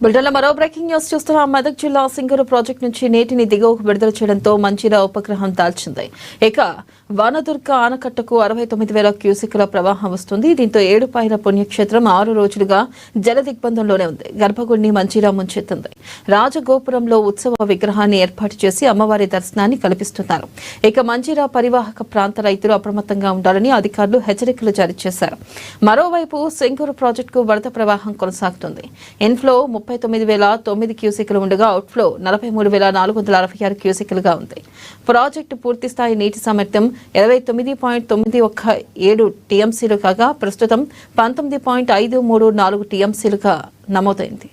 బుల్టన్లో మరో breaking news చూస్తున్నాం. మెదక్ జిల్లా సింగూరు ప్రాజెక్టు నుంచి నీటిని దిగువకు విడుదల చేయడంతో మంజీరా ఉపగ్రహం దాల్చింది. ఇక వానదుర్గ ఆనకట్టకు 69,000 క్యూసెక్కుల ప్రవాహం వస్తుంది. దీంతో ఏడుపాయల పుణ్యక్షేత్రం 6 రోజులుగా జల దిగ్బంధంలోనే ఉంది. గర్భగుడిని మంజీరా ముంచెత్తింది. రాజగోపురంలో ఉత్సవ విగ్రహాన్ని ఏర్పాటు చేసి అమ్మవారి దర్శనాన్ని కల్పిస్తున్నారు. ఇక మంజీరా పరివాహక ప్రాంత రైతులు అప్రమత్తంగా ఉండాలని అధికారులు హెచ్చరికలు జారీ చేశారు. మరోవైపు సింగూరు ప్రాజెక్టుకు వరద ప్రవాహం కొనసాగుతుంది. ఇన్ఫ్లో 39,009 క్యూసెక్కులు ఉండగా అవుట్ఫ్లో 43,466 క్యూసెక్కులుగా ఉంది. ప్రాజెక్టు పూర్తిస్థాయి నీటి సామర్థ్యం 29.917 టీఎంసీలు కాగా ప్రస్తుతం 19.534 టీఎంసీలుగా నమోదైంది.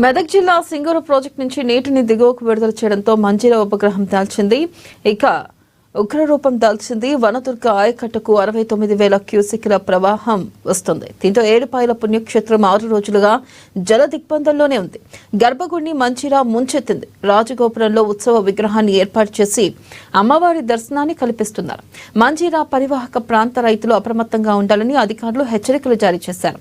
మెదక్ జిల్లా సింగూరు ప్రాజెక్టు నుంచి నీటిని దిగువకు విడుదల చేయడంతో మంజీరా ఉపగ్రహం దాల్చింది. ఇక ఉగ్రరూపం దాల్చింది. వనదుర్గ ఆయకట్టకు 69,000 క్యూసెక్కుల ప్రవాహం వస్తుంది. దీంతో ఏడుపాయల పుణ్యక్షేత్రం 6 రోజులుగా జల దిగ్బంధంలోనే ఉంది. గర్భగుడిని మంజీరా ముంచెత్తింది. రాజగోపురంలో ఉత్సవ విగ్రహాన్ని ఏర్పాటు చేసి అమ్మవారి దర్శనాన్ని కల్పిస్తున్నారు. మంజీరా పరివాహక ప్రాంత రైతులు అప్రమత్తంగా ఉండాలని అధికారులు హెచ్చరికలు జారీ చేశారు.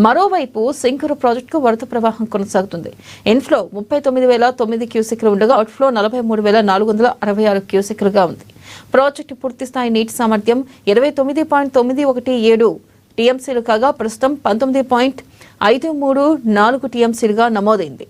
మరోవైపు సింగూరు ప్రాజెక్టుకు వరద ప్రవాహం కొనసాగుతుంది. ఇన్ఫ్లో 39,009 క్యూసెక్కులు ఉండగా అవుట్ఫ్లో 43,466 క్యూసెక్కులుగా ఉంది. ప్రాజెక్టు పూర్తిస్థాయి నీటి సామర్థ్యం 29.917 టీఎంసీలు కాగా ప్రస్తుతం 19.534 టీఎంసీలుగా నమోదైంది.